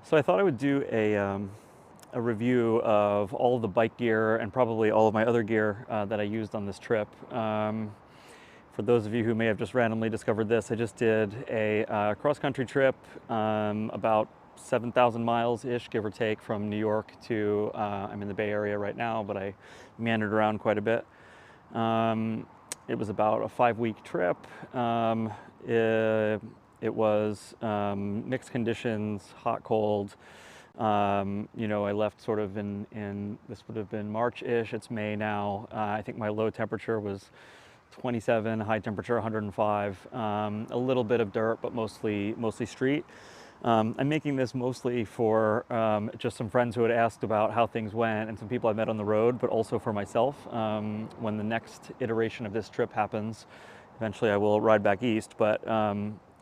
So I thought I would do a review of all of the bike gear and probably all of my other gear that I used on this trip. For those of you who may have just randomly discovered this, I just did a cross-country trip, about 7,000 miles-ish, give or take, from New York to, I'm in the Bay Area right now, but I meandered around quite a bit. It was about a 5-week trip. It was mixed conditions, hot, cold. I left sort of in this would have been March-ish. It's May now. I think my low temperature was 27, high temperature 105. A little bit of dirt, but mostly street. I'm making this mostly for just some friends who had asked about how things went and some people I met on the road, but also for myself. When the next iteration of this trip happens, eventually I will ride back east, but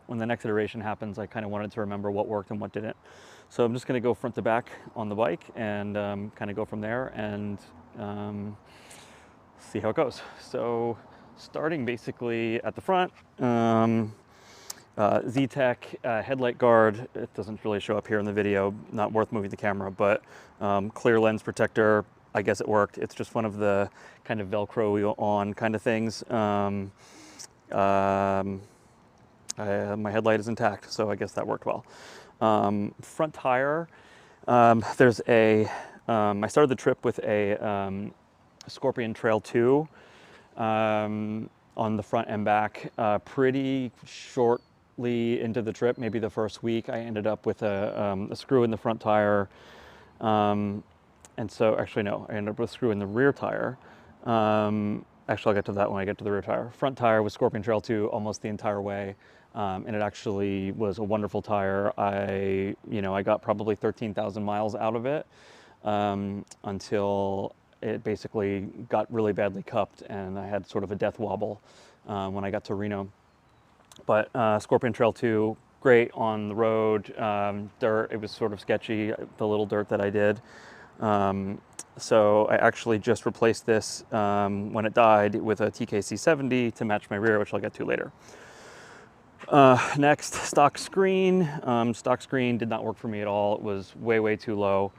when the next iteration happens, I kind of wanted to remember what worked and what didn't. So I'm just going to go front to back on the bike and kind of go from there and see how it goes. So starting basically at the front, Z-Tech headlight guard. It doesn't really show up here in the video, not worth moving the camera, but clear lens protector. I guess it worked. It's just one of the kind of Velcro on kind of things. My headlight is intact, so I guess that worked well. Front tire, there's a, I started the trip with a Scorpion Trail 2 on the front and back. Pretty shortly into the trip, maybe the first week, I ended up with a screw in the front tire. And so, actually no, I ended up with a screw in the rear tire. Actually, I'll get to that when I get to the rear tire. Front tire was Scorpion Trail 2 almost the entire way. And it actually was a wonderful tire. I got probably 13,000 miles out of it until it basically got really badly cupped and I had sort of a death wobble when I got to Reno. But Scorpion Trail 2, great on the road. Dirt, it was sort of sketchy, the little dirt that I did. So I actually just replaced this when it died with a TKC 70 to match my rear, which I'll get to later. Next, stock screen. Stock screen did not work for me at all. It was way too low.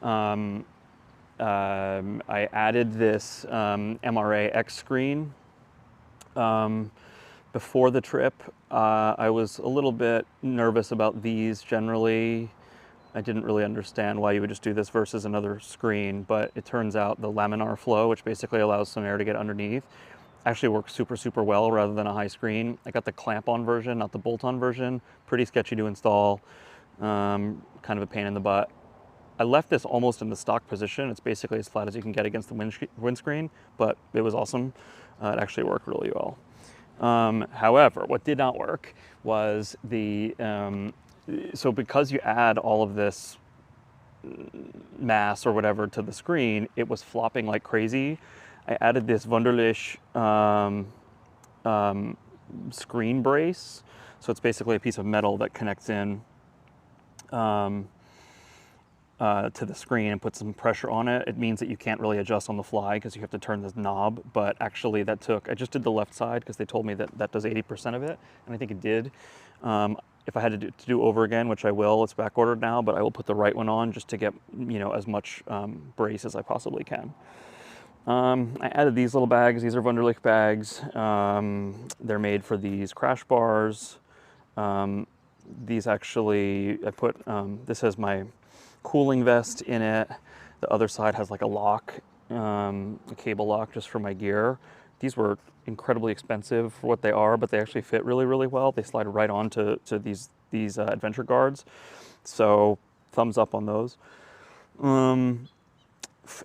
I added this MRA X screen before the trip. I was a little bit nervous about these generally. I didn't really understand why you would just do this versus another screen, but it turns out the laminar flow, which basically allows some air to get underneath, actually works super well rather than a high screen. I got the clamp-on version, not the bolt-on version. Pretty sketchy to install, kind of a pain in the butt. I left this almost in the stock position. It's basically as flat as you can get against the windscreen, but it was awesome. It actually worked really well. However, what did not work was the, so because you add all of this mass or whatever to the screen, it was flopping like crazy. I added this Wunderlich screen brace. So it's basically a piece of metal that connects in to the screen and puts some pressure on it. It means that you can't really adjust on the fly because you have to turn this knob, but actually that took, I just did the left side because they told me that that does 80% of it, and I think it did. If I had to do over again, which I will, it's back ordered now, but I will put the right one on just to get, as much brace as I possibly can. I added these little bags. These are Wunderlich bags. They're made for these crash bars. These actually, I put, this has my cooling vest in it. The other side has like a lock, a cable lock just for my gear. These were incredibly expensive for what they are, but they actually fit really well. They slide right on to these adventure guards. So thumbs up on those.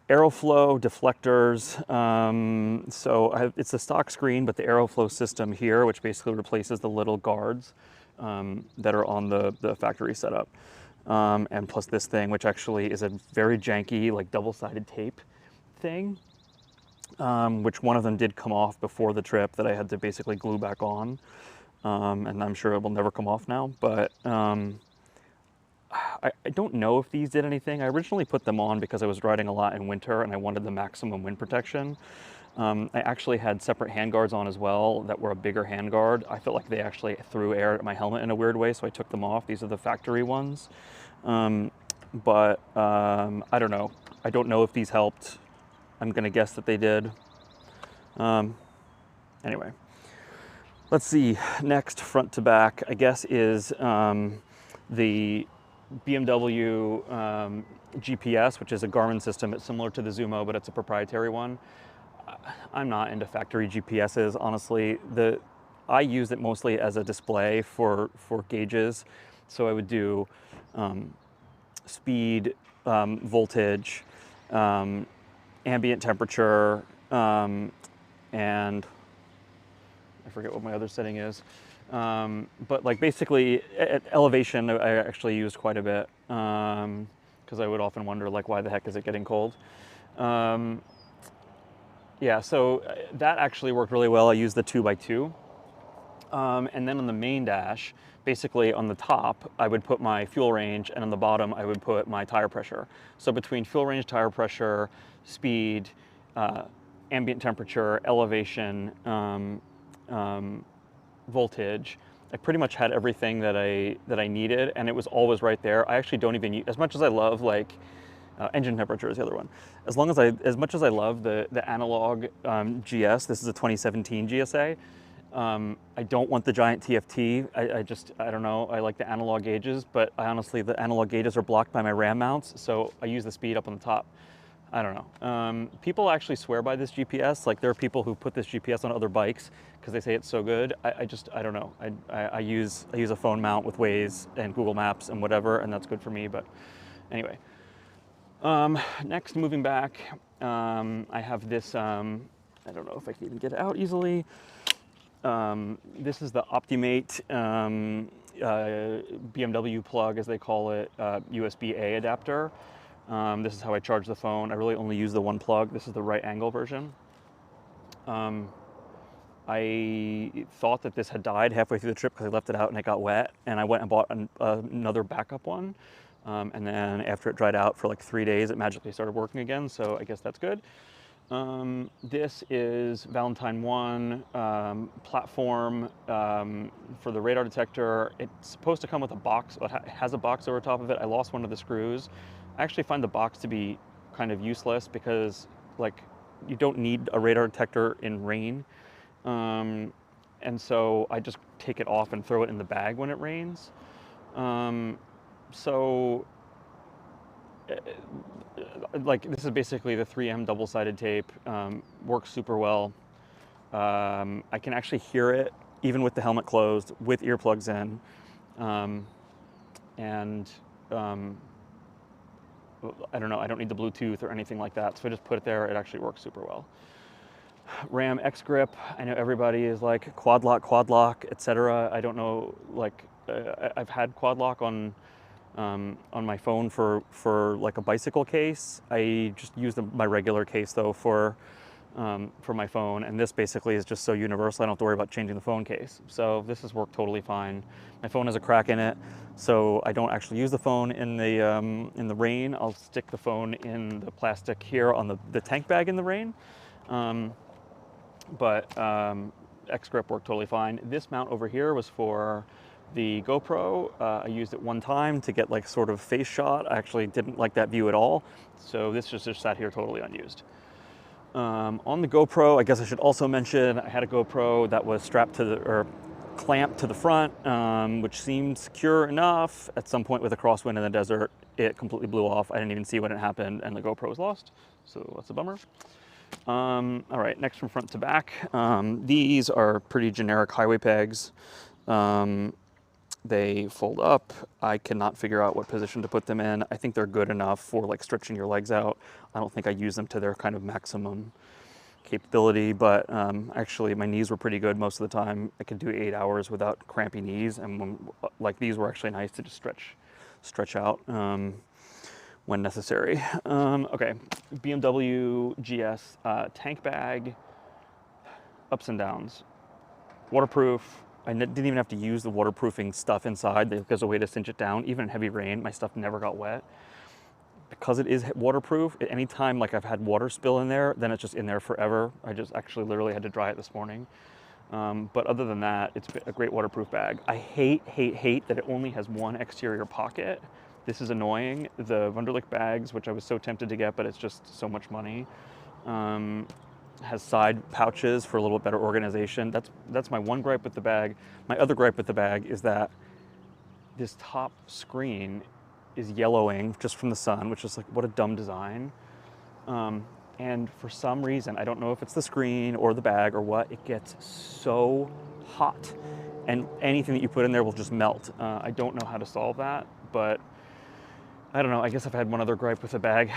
Aeroflow deflectors. It's a stock screen, but the Aeroflow system here, which basically replaces the little guards that are on the factory setup. And plus this thing, which actually is a very janky, like double-sided tape thing, which one of them did come off before the trip that I had to basically glue back on. And I'm sure it will never come off now, but I don't know if these did anything. I originally put them on because I was riding a lot in winter and I wanted the maximum wind protection. I actually had separate handguards on as well that were a bigger handguard. I felt like they actually threw air at my helmet in a weird way, so I took them off. These are the factory ones. I don't know. I don't know if these helped. I'm gonna guess that they did. Anyway, let's see. Next, front to back, I guess, is the BMW GPS, which is a Garmin system. It's similar to the Zumo, but it's a proprietary one. I'm not into factory GPSs, honestly. I use it mostly as a display for gauges. So I would do speed, voltage, ambient temperature, and I forget what my other setting is. But like basically at elevation, I actually used quite a bit because I would often wonder like, why the heck is it getting cold? Yeah, so that actually worked really well. I used the 2x2. And then on the main dash, basically on the top, I would put my fuel range, and on the bottom, I would put my tire pressure. So between fuel range, tire pressure, speed, ambient temperature, elevation, voltage, I pretty much had everything that I needed, and it was always right there. I actually don't even use, as much as I love like engine temperature is the other one. As much as I love the analog GS, this is a 2017 GSA. I don't want the giant TFT. I don't know. I like the analog gauges, but honestly, the analog gauges are blocked by my RAM mounts, so I use the speed up on the top. I don't know. People actually swear by this GPS. Like there are people who put this GPS on other bikes because they say it's so good. I don't know. I use a phone mount with Waze and Google Maps and whatever, and that's good for me. But anyway. Next, moving back, I have this, I don't know if I can even get it out easily. This is the Optimate BMW plug, as they call it, USB-A adapter. This is how I charge the phone. I really only use the one plug. This is the right angle version. I thought that this had died halfway through the trip because I left it out and it got wet, and I went and bought another backup one. And then after it dried out for like 3 days, it magically started working again, so I guess that's good. This is Valentine 1 platform for the radar detector. It's supposed to come with a box, but it has a box over top of it. I lost one of the screws. I actually find the box to be kind of useless because like you don't need a radar detector in rain. And so I just take it off and throw it in the bag when it rains. So like this is basically the 3M double-sided tape, works super well. I can actually hear it even with the helmet closed with earplugs in. I don't know, I don't need the Bluetooth or anything like that, so I just put it there. It actually works super well. RAM X grip, I know everybody is like quad lock, etc. I don't know, like I've had quad lock on my phone for like a bicycle case. I just use my regular case though for my phone, and this basically is just so universal I don't have to worry about changing the phone case. So this has worked totally fine. My phone has a crack in it, so I don't actually use the phone in the rain. I'll stick the phone in the plastic here on the tank bag in the rain. X grip worked totally fine. This mount over here was for the GoPro. I used it one time to get like sort of face shot. I actually didn't like that view at all, so this just sat here totally unused. On the GoPro, I guess I should also mention I had a GoPro that was strapped to or clamped to the front, which seemed secure enough. At some point with a crosswind in the desert, it completely blew off. I didn't even see when it happened, and the GoPro was lost, so that's a bummer. All right, next from front to back. These are pretty generic highway pegs. They fold up. I cannot figure out what position to put them in. I think they're good enough for like stretching your legs out. I don't think I use them to their kind of maximum capability, but actually my knees were pretty good most of the time. I could do 8 hours without crampy knees, and like these were actually nice to just stretch out when necessary. Okay, BMW GS tank bag, ups and downs. Waterproof, didn't even have to use the waterproofing stuff inside. There's a way to cinch it down. Even in heavy rain, my stuff never got wet. Because it is waterproof, at any time like I've had water spill in there, then it's just in there forever. I just actually literally had to dry it this morning. But other than that, it's a great waterproof bag. I hate that it only has one exterior pocket. This is annoying. The Wunderlich bags, which I was so tempted to get, but it's just so much money, has side pouches for a little bit better organization. That's my one gripe with the bag. My other gripe with the bag is that this top screen is yellowing just from the sun, which is like, what a dumb design. And for some reason, I don't know if it's the screen or the bag or what, it gets so hot and anything that you put in there will just melt. I don't know how to solve that, but I don't know. I guess I've had one other gripe with the bag.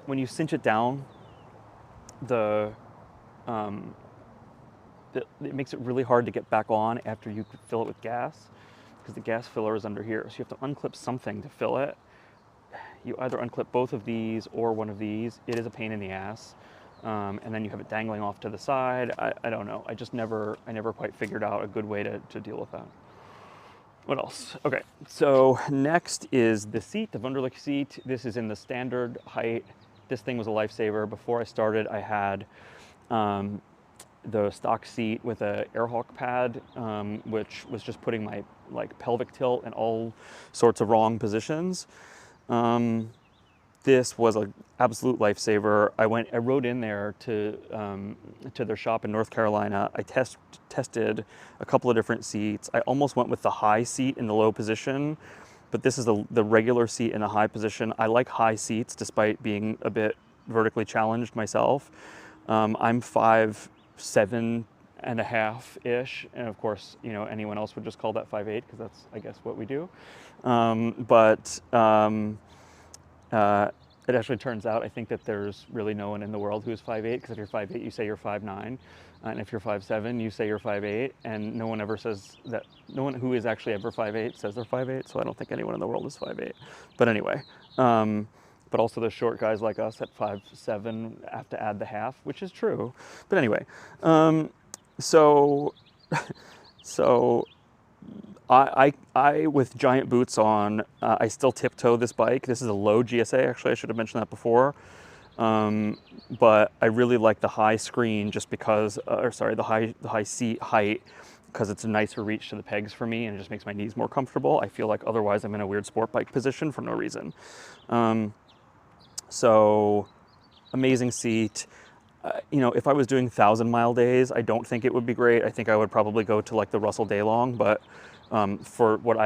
When you cinch it down, it makes it really hard to get back on after you fill it with gas, because the gas filler is under here. So you have to unclip something to fill it. You either unclip both of these or one of these. It is a pain in the ass. And then you have it dangling off to the side. I don't know. I never quite figured out a good way to deal with that. What else? Okay, so next is the seat, the Wunderlich seat. This is in the standard height. This thing was a lifesaver. Before I started, I had the stock seat with a airhawk pad, which was just putting my pelvic tilt in all sorts of wrong positions. This was an absolute lifesaver. I rode in there to their shop in North Carolina. I tested a couple of different seats. I almost went with the high seat in the low position, but this is the regular seat in the high position. I like high seats despite being a bit vertically challenged myself. I'm 5'7" and a half-ish, and of course, you know, anyone else would just call that 5'8" because that's, I guess, what we do. It actually turns out, I think that there's really no one in the world who's 5'8", because if you're 5'8", you say you're 5'9", and if you're 5'7", you say you're 5'8", and no one ever says that. No one who is actually ever 5'8" says they're 5'8", so I don't think anyone in the world is 5'8". But anyway, but also the short guys like us at 5'7" have to add the half, which is true. But anyway, so I with giant boots on, I still tiptoe this bike. This is a low GSA, actually. I should have mentioned that before. But I really like the high screen just because, the high seat height, because it's a nicer reach to the pegs for me and it just makes my knees more comfortable. I feel like otherwise I'm in a weird sport bike position for no reason. So amazing seat. You know, if I was doing 1,000-mile days, I don't think it would be great. I think I would probably go to like the Russell Daylong, but for what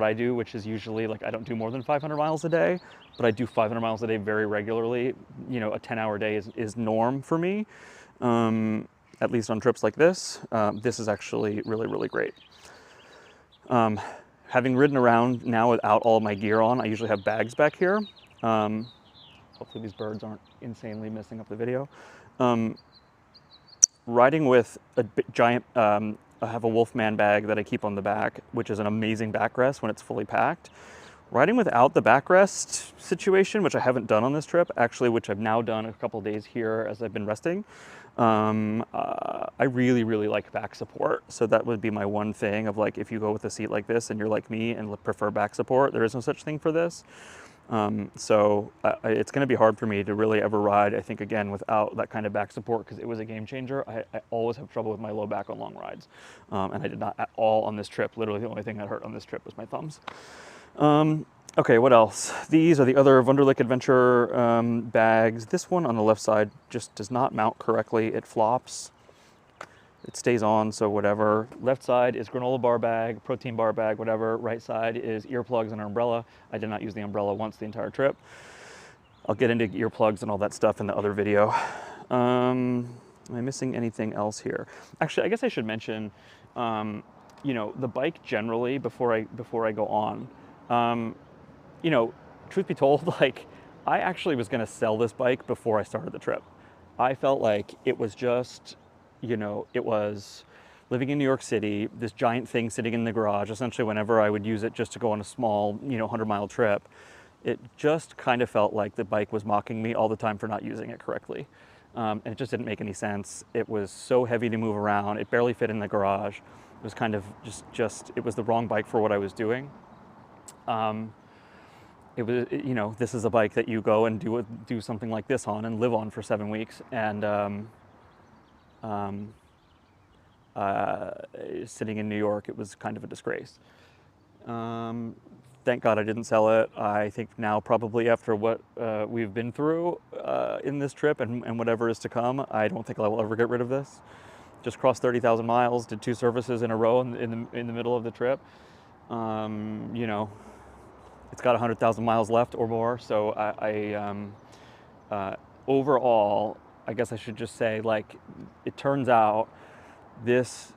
I do, which is usually like I don't do more than 500 miles a day, but I do 500 miles a day very regularly. You know, a 10-hour day is norm for me, at least on trips like this. This is actually really, really great. Having ridden around now without all of my gear on, I usually have bags back here. Hopefully these birds aren't insanely messing up the video. Riding with a giant, I have a Wolfman bag that I keep on the back, which is an amazing backrest when it's fully packed. Riding without the backrest situation, which I haven't done on this trip, actually, which I've now done a couple days here as I've been resting, I really, really like back support. So that would be my one thing of like, if you go with a seat like this and you're like me and prefer back support, there is no such thing for this. It's going to be hard for me to really ever ride, I think, again, without that kind of back support, because it was a game changer. I always have trouble with my low back on long rides, and I did not at all on this trip. Literally the only thing that hurt on this trip was my thumbs. Okay, what else? These are the other Wunderlich Adventure bags. This one on the left side just does not mount correctly. It flops. It stays on, so whatever. Left side is granola bar bag, protein bar bag, whatever. Right side is earplugs and an umbrella. I did not use the umbrella once the entire trip. I'll get into earplugs and all that stuff in the other video. Am I missing anything else here? Actually, I guess I should mention, you know, the bike generally before I go on. You know, truth be told, like, I actually was gonna sell this bike before I started the trip. I felt like it was just, you know, it was living in New York City, this giant thing sitting in the garage, essentially whenever I would use it just to go on a small, you know, 100-mile trip. It just kind of felt like the bike was mocking me all the time for not using it correctly. And it just didn't make any sense. It was so heavy to move around. It barely fit in the garage. It was kind of it was the wrong bike for what I was doing. It was, you know, this is a bike that you go and do something like this on and live on for 7 weeks. And sitting in New York, it was kind of a disgrace. Thank God I didn't sell it. I think now, probably after what we've been through in this trip and whatever is to come, I don't think I will ever get rid of this. Just crossed 30,000 miles, did 2 services in a row in the middle of the trip. You know, it's got 100,000 miles left or more. So overall, I guess I should just say, like, it turns out this,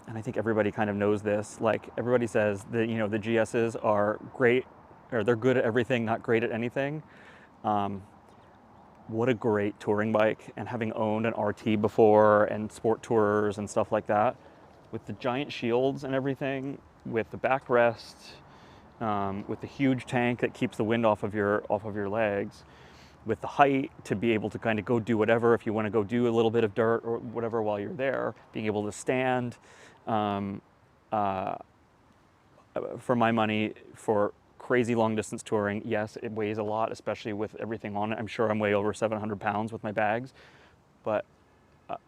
and I think everybody kind of knows this, like everybody says that, you know, the GSs are great, or they're good at everything, not great at anything. What a great touring bike. And having owned an RT before and sport tours and stuff like that, with the giant shields and everything, with the backrest, with the huge tank that keeps the wind off of your legs, with the height to be able to kind of go do whatever, if you want to go do a little bit of dirt or whatever while you're there, being able to stand, for my money, for crazy long distance touring, yes, it weighs a lot, especially with everything on it. I'm sure I'm way over 700 pounds with my bags, but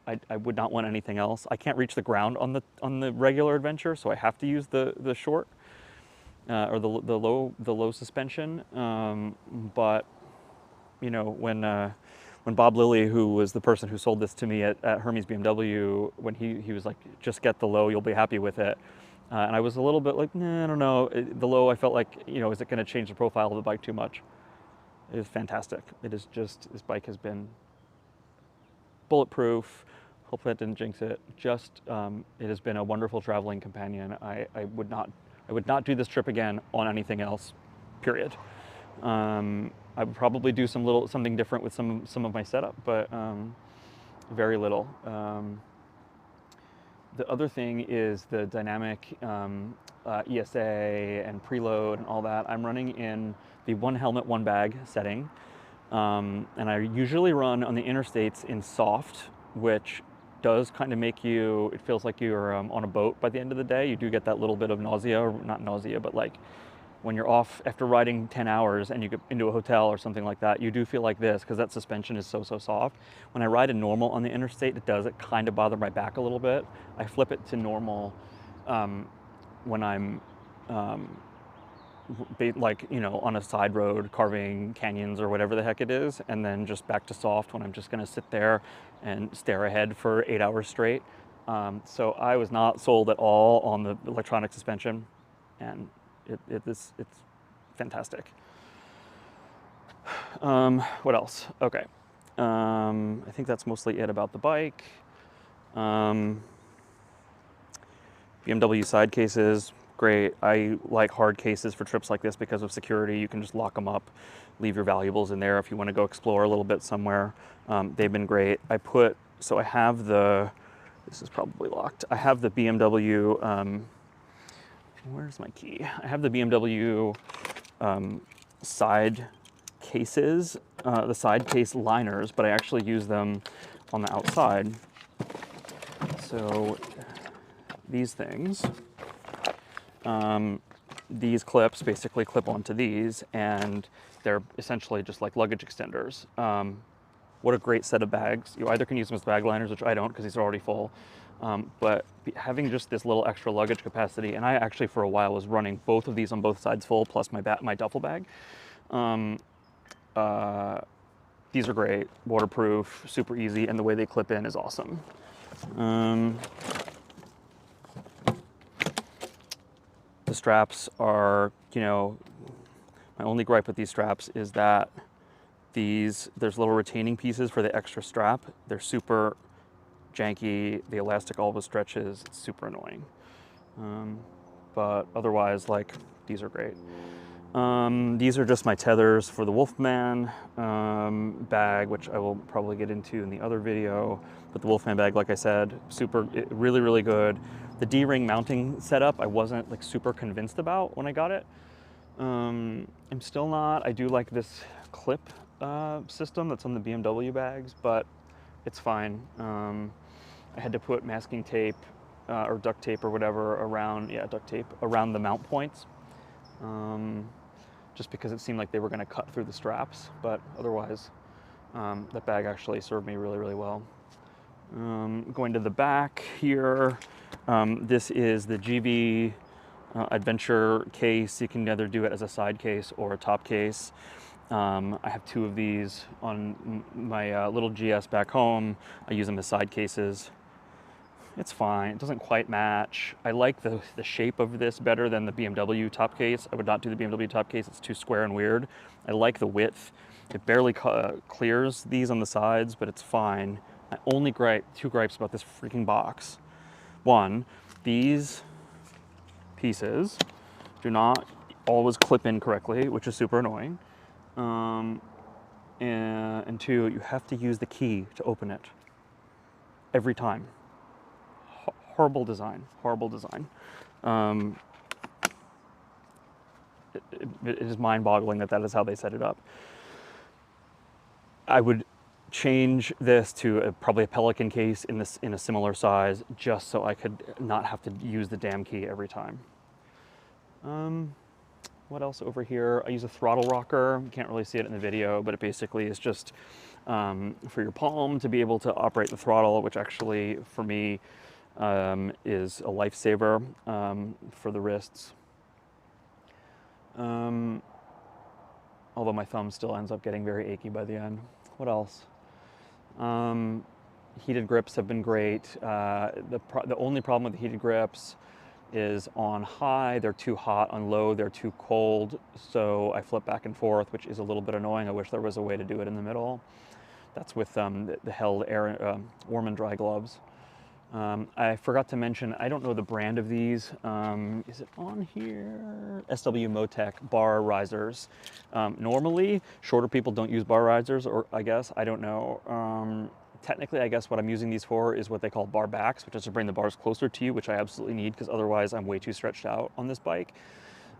I would not want anything else. I can't reach the ground on the regular adventure, so I have to use the short or the low suspension. But you know, when Bob Lilly, who was the person who sold this to me at Hermes BMW, when he was like, just get the low, you'll be happy with it. And I was a little bit like, nah, I don't know. The low, I felt like, you know, is it going to change the profile of the bike too much? It is fantastic. It is just, this bike has been bulletproof. Hopefully that didn't jinx it. Just, it has been a wonderful traveling companion. I would not do this trip again on anything else, period. I would probably do something different with some of my setup, but very little. The other thing is the dynamic ESA and preload and all that. I'm running in the 1 helmet, 1 bag setting. And I usually run on the interstates in soft, which does kind of make you, it feels like you're on a boat by the end of the day. You do get that little bit of nausea, or not nausea, but like when you're off after riding 10 hours and you get into a hotel or something like that, you do feel like this, because that suspension is so soft. When I ride in normal on the interstate, it kind of bother my back a little bit. I flip it to normal when I'm like, you know, on a side road carving canyons or whatever the heck it is, and then just back to soft when I'm just going to sit there and stare ahead for 8 hours straight. So I was not sold at all on the electronic suspension, and it's fantastic. What else? Okay. I think that's mostly it about the bike. BMW side cases, great. I like hard cases for trips like this because of security. You can just lock them up, leave your valuables in there if you want to go explore a little bit somewhere. They've been great. So I have this is probably locked. I have the BMW, where's my key? I have the BMW side cases, the side case liners, but I actually use them on the outside. So these things, these clips basically clip onto these, and they're essentially just like luggage extenders. What a great set of bags. You either can use them as bag liners, which I don't because these are already full, but having just this little extra luggage capacity, and I actually for a while was running both of these on both sides full, plus my duffel bag. These are great, waterproof, super easy, and the way they clip in is awesome. The straps are, you know, my only gripe with these straps is that there's little retaining pieces for the extra strap. They're super janky. The elastic always stretches. It's super annoying. But otherwise, like, these are great. These are just my tethers for the Wolfman bag, which I will probably get into in the other video. But the Wolfman bag, like I said, really, really good. The D-ring mounting setup, I wasn't like super convinced about when I got it. I'm still not. I do like this clip system that's on the BMW bags, but it's fine. I had to put masking tape or duct tape or whatever around, duct tape around the mount points, just because it seemed like they were going to cut through the straps, but otherwise that bag actually served me really, really well. Going to the back here, this is the GV Adventure case. You can either do it as a side case or a top case. I have two of these on my little GS back home. I use them as side cases. It's fine. It doesn't quite match. I like the shape of this better than the BMW top case. I would not do the BMW top case. It's too square and weird. I like the width. It barely clears these on the sides, but it's fine. I only two gripes about this freaking box. One, these pieces do not always clip in correctly, which is super annoying. And two, you have to use the key to open it every time. Horrible design, horrible design. It is mind-boggling that is how they set it up. I would change this to probably a Pelican case in a similar size, just so I could not have to use the damn key every time. What else over here? I use a throttle rocker. You can't really see it in the video, but it basically is just for your palm to be able to operate the throttle, which actually for me is a lifesaver for the wrists. Although my thumb still ends up getting very achy by the end. What else? Heated grips have been great. The only problem with the heated grips is on high, they're too hot, on low, they're too cold. So I flip back and forth, which is a little bit annoying. I wish there was a way to do it in the middle. That's with the held air, warm and dry gloves. I forgot to mention, I don't know the brand of these. Is it on here? SW Motec bar risers. Normally, shorter people don't use bar risers, or I guess, I don't know. Technically, I guess what I'm using these for is what they call bar backs, which is to bring the bars closer to you, which I absolutely need, because otherwise I'm way too stretched out on this bike.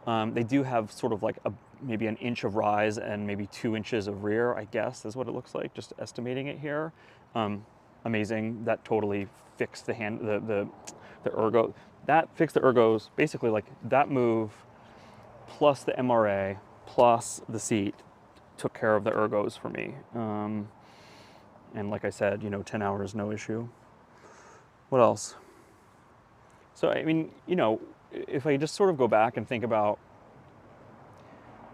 They do have sort of like maybe an inch of rise and maybe 2 inches of rear, I guess is what it looks like, just estimating it here. Amazing. That totally fixed the ergo. That fixed the ergos, basically like that move plus the MRA plus the seat took care of the ergos for me. And like I said, 10 hours, no issue. What else? So, I mean, if I just sort of go back and think about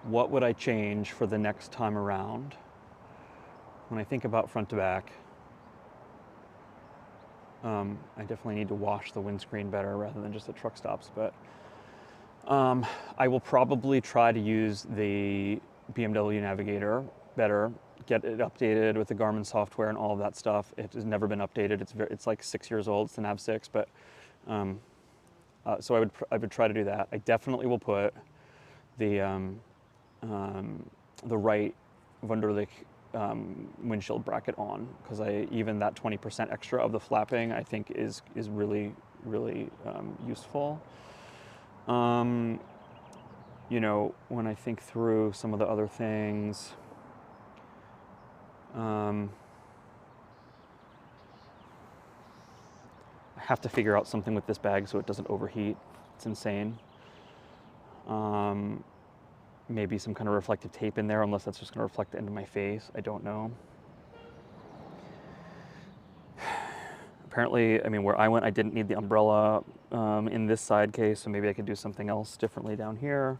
what would I change for the next time around, when I think about front to back, I definitely need to wash the windscreen better rather than just at truck stops, but I will probably try to use the BMW Navigator better, get it updated with the Garmin software and all of that stuff. It has never been updated. It's like 6 years old. It's the Nav 6, but so I would try to do that. I definitely will put the right Wunderlich windshield bracket on, because even that 20% extra of the flapping I think is really, really useful. When I think through some of the other things, I have to figure out something with this bag so it doesn't overheat. It's insane. Maybe some kind of reflective tape in there, unless that's just going to reflect into my face. I don't know. Apparently, I mean, where I went, I didn't need the umbrella in this side case, so maybe I could do something else differently down here.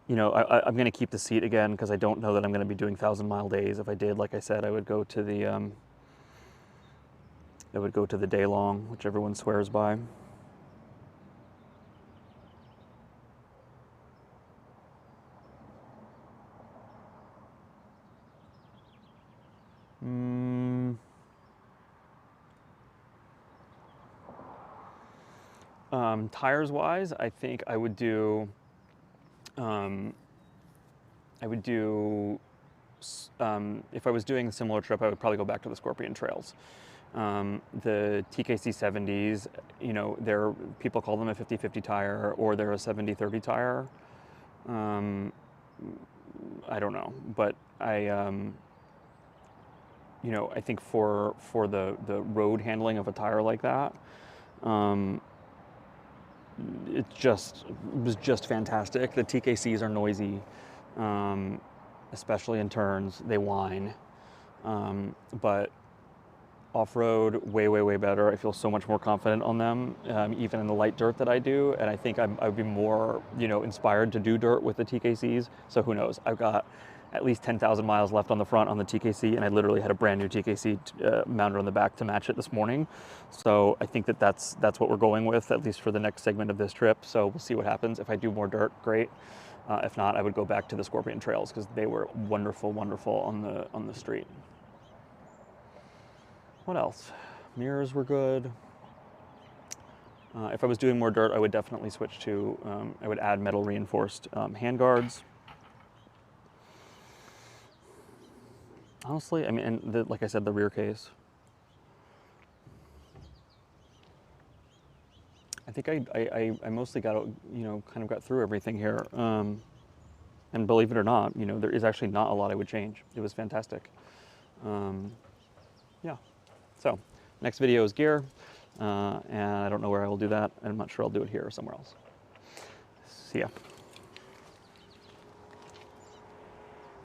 I'm going to keep the seat again because I don't know that I'm going to be doing 1,000-mile days. If I did, like I said, I would go to the day long, which everyone swears by. Tires wise, I think I would do if I was doing a similar trip, I would probably go back to the Scorpion Trails. The TKC 70s, people call them a 50-50 tire, or they're a 70-30 tire. I don't know, but you know, I think for the road handling of a tire like that, it was just fantastic. The TKCs are noisy, especially in turns. They whine, but off-road, way better. I feel so much more confident on them, even in the light dirt that I do. And I think I would be more, you know, inspired to do dirt with the TKCs. So who knows? I've got at least 10,000 miles left on the front on the TKC, and I literally had a brand new TKC mounted on the back to match it this morning. So I think that's what we're going with, at least for the next segment of this trip. So we'll see what happens. If I do more dirt, great. If not, I would go back to the Scorpion trails because they were wonderful on the street. What else? Mirrors were good. If I was doing more dirt, I would definitely switch to, I would add metal reinforced handguards. Honestly, I mean, and like I said, the rear case. I think I mostly got, you know, kind of got through everything here. And believe it or not, you know, there is actually not a lot I would change. It was fantastic. Yeah. So next video is gear, and I don't know where I will do that. I'm not sure I'll do it here or somewhere else. See ya.